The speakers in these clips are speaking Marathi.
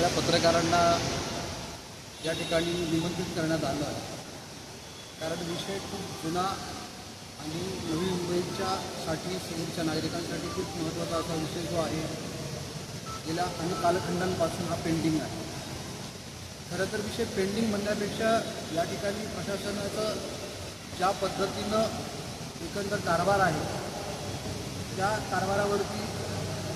सगळ्या पत्रकारांना या ठिकाणी निमंत्रित करण्यात आलं आहे, कारण विषय खूप जुना आणि नवी मुंबईच्यासाठी समोरच्या नागरिकांसाठी खूप महत्त्वाचा असा विषय जो आहे, गेल्या अनेक कालखंडांपासून हा पेंडिंग आहे. खरं तर विषय पेंडिंग म्हणण्यापेक्षा या ठिकाणी प्रशासनाचं ज्या पद्धतीनं एकंदर कारभार आहे, त्या कारभारावरती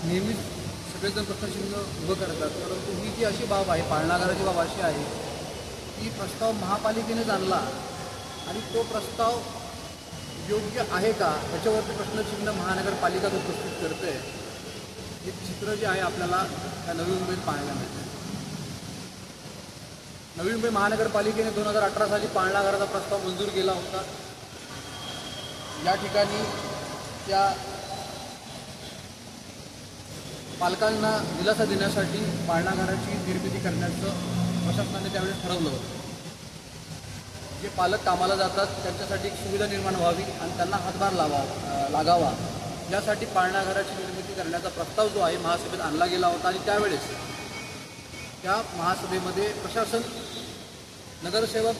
नेहमीच सगळेजण प्रश्नचिन्ह उभं करतात. परंतु ही जी अशी बाब आहे, पाळणाघराची बाब अशी आहे की प्रस्ताव महापालिकेनेच आणला आणि तो प्रस्ताव योग्य आहे का याच्यावरती प्रश्नचिन्ह महानगरपालिका जो उपस्थित करते, हे चित्र जे आहे आपल्याला त्या नवी मुंबईत पाहायला मिळते. नवी मुंबई महानगरपालिकेने 2018 साली पाळणाघराचा प्रस्ताव मंजूर केला होता. या ठिकाणी त्या पालकांना दिलासा देण्यासाठी पाळणाघराची निर्मिती करण्याचं प्रशासनाने त्यावेळेस ठरवलं होतं. जे पालक कामाला जातात त्यांच्यासाठी एक सुविधा निर्माण व्हावी आणि त्यांना हातभार लागावा यासाठी पाळणाघराची निर्मिती करण्याचा प्रस्ताव जो आहे महासभेत आणला गेला होता. आणि त्यावेळेस त्या महासभेमध्ये प्रशासन, नगरसेवक,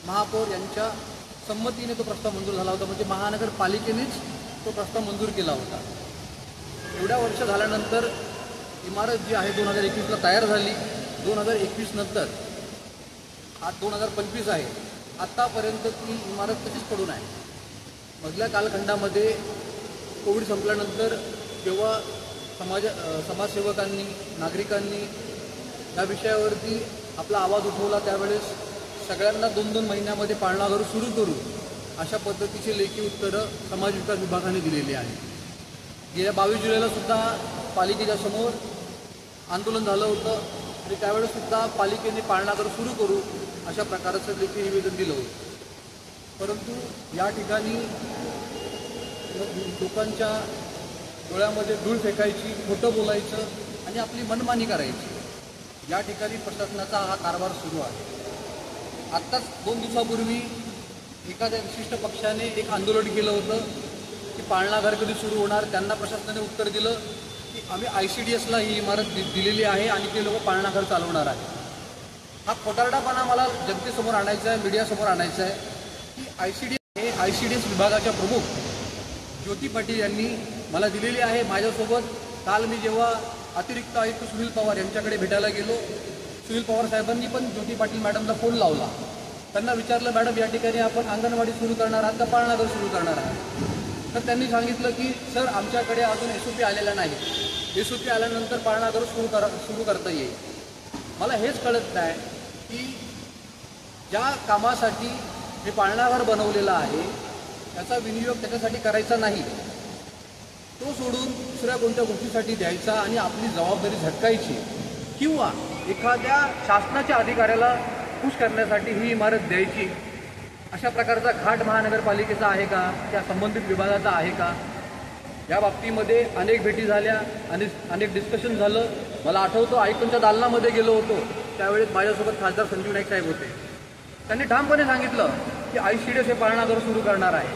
महापौर यांच्या संमतीने तो प्रस्ताव मंजूर झाला होता. म्हणजे महानगरपालिकेनेच तो प्रस्ताव मंजूर केला होता. एवढ्या वर्ष झाल्यानंतर इमारत जी आहे 2021ला तयार झाली. 2021 नंतर आज 2025 आहे. आत्तापर्यंत ती इमारत तशीच पडून आहे. मधल्या कालखंडामध्ये कोविड संपल्यानंतर जेव्हा समाजसेवकांनी, नागरिकांनी या विषयावरती आपला आवाज उठवला, त्यावेळेस सगळ्यांना 2-2 महिन्यामध्ये पाळणाघर सुरू करू अशा पद्धतीची लेखी उत्तरं समाज विकास विभागाने दिलेली आहे. गेल्या 22 जुलैला सुद्धा पालिकेच्या समोर आंदोलन झालं होतं आणि त्यावेळेससुद्धा पालिकेने पाळणाघर सुरू करू अशा प्रकारचं लेखी निवेदन दिलं होतं. परंतु या ठिकाणी लोकांच्या डोळ्यामध्ये धूळ फेकायची, खोटं बोलायचं आणि आपली मनमानी करायची, या ठिकाणी प्रशासनाचा हा कारभार सुरू आहे. आत्ताच 2 दिवसापूर्वी एखाद्या विशिष्ट पक्षाने एक आंदोलन केलं होतं की पाळणाघर कधी सुरू होणार. त्यांना प्रशासनाने उत्तर दिलं की आम्ही ICDSला ही इमारत दिलेली आहे आणि ते लोक पाळणाघर चालवणार आहे. हा खोटारडापणा मला जनतेसमोर आणायचा आहे, मीडियासमोर आणायचा आहे की ICDS विभागाच्या प्रमुख ज्योती पाटील यांनी मला दिलेली आहे. माझ्यासोबत काल मी जेव्हा अतिरिक्त आयुक्त सुनील पवार यांच्याकडे भेटायला गेलो, सुनील पवार साहेबांनी पण ज्योती पाटील मॅडमला फोन लावला. त्यांना विचारलं, मॅडम या ठिकाणी आपण अंगणवाडी सुरू करणार आहात का पाळणाघर सुरू करणार आहात? तर त्यांनी सांगितलं की सर आमच्याकडे अजून SOP आलेला नाही. SOP आल्यानंतर पाळणाघर सुरू करता येईल. मला हेच कळत नाही की ज्या कामासाठी हे पाळणाघर बनवलेलं आहे त्याचा विनियोग त्याच्यासाठी करायचा नाही, तो सोडून दुसऱ्या कोणत्या गोष्टीसाठी द्यायचा आणि आपली जबाबदारी झटकायची, किंवा एखाद्या शासनाच्या अधिकाऱ्याला खुश करण्यासाठी ही इमारत द्यायची, अशा प्रकारचा घाट महानगरपालिकेचा आहे का, त्या संबंधित विभागाचा आहे का? या बाबतीमध्ये अनेक भेटी झाल्या, अनेक डिस्कशन झालं. मला आठवतं आयुक्तांच्या दालनामध्ये गेलो होतो, त्यावेळेस माझ्यासोबत खासदार संजीव नाईक साहेब होते. त्यांनी ठामपणे सांगितलं की ICDS हे पाळणाघर सुरू करणार आहे.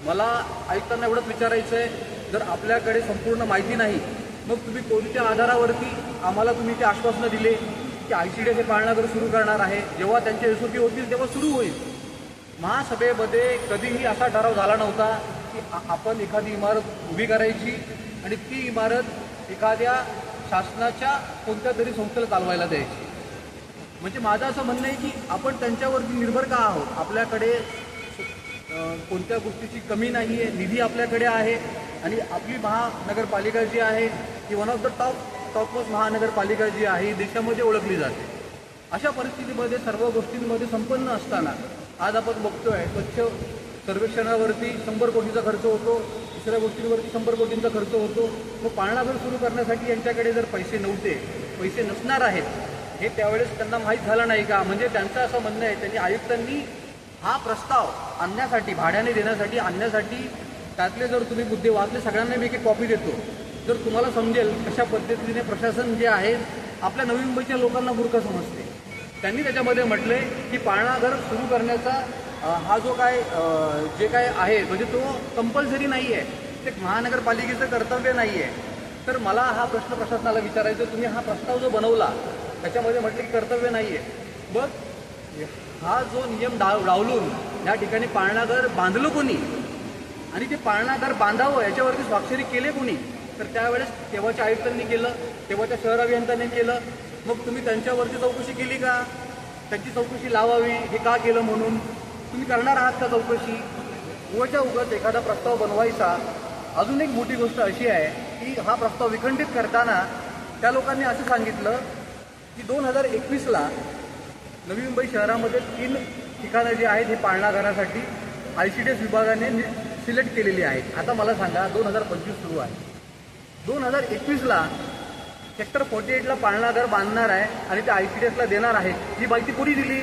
मला आयुक्तांना एवढंच विचारायचं आहे, जर आपल्याकडे संपूर्ण माहिती नाही, मग तुम्ही कोणत्या आधारावरती आम्हाला तुम्ही ते आश्वासनं दिले की ICDS हे पाळणाघर सुरू करणार आहे? जेव्हा त्यांचे SOP होतील तेव्हा सुरू होईल. महासभेमध्ये कधीही असा ठराव झाला नव्हता की आपण एखादी इमारत उभी करायची आणि ती इमारत एखाद्या शासनाच्या कोणत्या तरी संस्थेला चालवायला द्यायची. म्हणजे माझं असं म्हणणं आहे की आपण त्यांच्यावरती निर्भर का आहोत? आपल्याकडे कोणत्या गोष्टीची कमी नाही आहे, निधी आपल्याकडे आहे आणि आपली महानगरपालिका जी आहे ही वन ऑफ द टॉपमोस्ट महानगरपालिका जी आहे ही देशामध्ये ओळखली जाते. अशा परिस्थितीमध्ये सर्व गोष्टींमध्ये संपन्न असताना आज आपण बघतोय स्वच्छ सर्वेक्षणावरती 100 कोटीचा खर्च होतो, दुसऱ्या गोष्टींवरती 100 कोटींचा खर्च होतो. मग पाळणाघर सुरू करण्यासाठी यांच्याकडे जर पैसे नव्हते, पैसे नसणार आहेत, हे त्यावेळेस त्यांना माहीत झालं नाही का? म्हणजे त्यांचं असं म्हणणं आहे, त्यांनी आयुक्तांनी हा प्रस्ताव आणण्यासाठी, भाड्याने देण्यासाठी आणण्यासाठी त्यातले जर तुम्ही मुद्दे वाचले, सगळ्यांना मी एक कॉपी देतो, जर तुम्हाला समजेल कशा पद्धतीने प्रशासन जे आहे आपल्या नवी मुंबईच्या लोकांना मूर्ख समजते. त्यांनी त्याच्यामध्ये म्हटले की पाळणाघर सुरू करण्याचा हा जो जे काय आहे म्हणजे तो कंपल्सरी नाही आहे, ते महानगरपालिकेचं कर्तव्य नाही आहे. तर मला हा प्रश्न प्रशासनाला विचारायचा, तुम्ही हा प्रस्ताव जो बनवला त्याच्यामध्ये म्हटलं की कर्तव्य नाही आहे, मग हा जो नियम डावलून या ठिकाणी पाळणा घर बांधलं कोणी आणि ते पाळणा घर बांधावं याच्यावरती स्वाक्षरी केले कोणी? तर त्यावेळेस तेव्हाच्या आयुक्तांनी केलं, तेव्हाच्या शहर अभियंत्यांनी केलं. मग तुम्ही त्यांच्यावरती चौकशी केली का? त्यांची चौकशी लावावी हे का केलं म्हणून तुम्ही करणार आहात का चौकशी? उगाच एखादा प्रस्ताव बनवायचा. अजून एक मोठी गोष्ट अशी आहे की हा प्रस्ताव विखंडित करताना त्या लोकांनी असं सांगितलं की 2021ला नवी मुंबई शहरामध्ये 3 ठिकाणं जी आहेत हे पाळणा घरासाठी ICDS विभागाने सिलेक्ट केलेली आहेत. आता मला सांगा, 2025 सुरू आहे, 2021ला सेक्टर 48ला पाळणा घर बांधणार आहे आणि ते ICDSला देणार आहेत, ही माहिती कोणी दिली?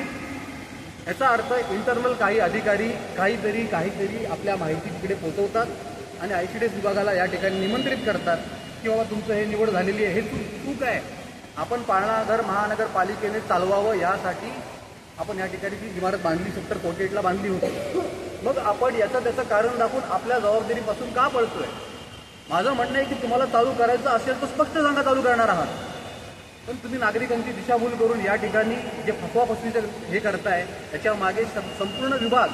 याचा अर्थ इंटरनल काही अधिकारी काहीतरी आपल्या माहिती तिकडे पोहोचवतात आणि ICDS विभागाला या ठिकाणी निमंत्रित करतात की बाबा तुमचं हे निवड झालेली आहे. हे चूक आहे. आपण पाळणा घर महानगरपालिकेने चालवावं यासाठी आपण या ठिकाणी ती इमारत बांधली, सेक्टर 48ला बांधली होती. मग आपण त्याचं कारण दाखवून आपल्या जबाबदारीपासून का पळतोय? माझं म्हणणं आहे की तुम्हाला चालू करायचं असेल तर स्पष्ट सांगा चालू करणार आहात, पण तुम्ही नागरिकांची दिशाभूल करून या ठिकाणी जे फसवाफसवीचं हे करताय त्याच्या मागे संपूर्ण विभाग,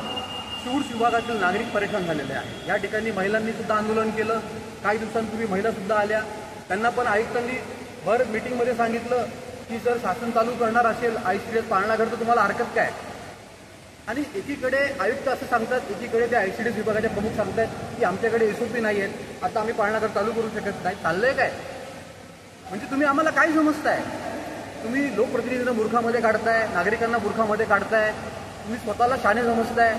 शूड्स विभागातील नागरिक परेशान झालेले आहे. या ठिकाणी महिलांनी सुद्धा आंदोलन केलं. काही दिवसांपूर्वी महिला सुद्धा आल्या. त्यांना पण आयुक्तांनी भर मीटिंगमध्ये सांगितलं की जर शासन चालू करणार असेल ICDS पाळणा घर तर तुम्हाला हरकत काय? आणि एकीकडे आयुक्त असं सांगतात, एकीकडे ते ICDS विभागाचे प्रमुख सांगतात की आमच्याकडे SOP नाही आहेत, आता आम्ही पाळणा घर चालू करू शकत नाही. चाललंय काय? म्हणजे तुम्ही आम्हाला काय समजताय? तुम्ही लोकप्रतिनिधींना मूर्खामध्ये काढताय, नागरिकांना मूर्खामध्ये काढताय, तुम्ही स्वतःला शाणे समजताय.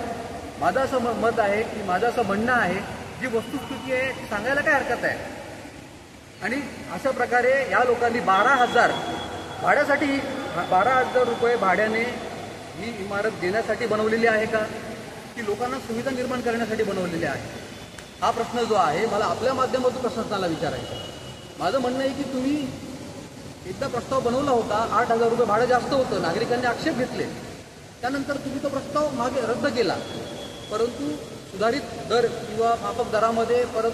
माझं असं मत आहे की माझं असं म्हणणं आहे, जी वस्तुस्थिती आहे ती सांगायला काय हरकत आहे? आणि अशा प्रकारे या लोकांनी 12,000 भाड्यासाठी, 12,000 रुपये भाड्याने ही इमारत देण्यासाठी बनवलेली आहे का, की लोकांना सुविधा निर्माण करण्यासाठी बनवलेली आहे? हा प्रश्न जो आहे मला आपल्या माध्यमातून प्रशासनाला विचारायचा आहे. माझं म्हणणं आहे की तुम्ही एकदा प्रस्ताव बनवला होता, 8,000 रुपये भाडं जास्त होतं, नागरिकांनी आक्षेप घेतले, त्यानंतर तुम्ही तो प्रस्ताव मागे रद्द केला, परंतु सुधारित दर किंवा माफक दरामध्ये परत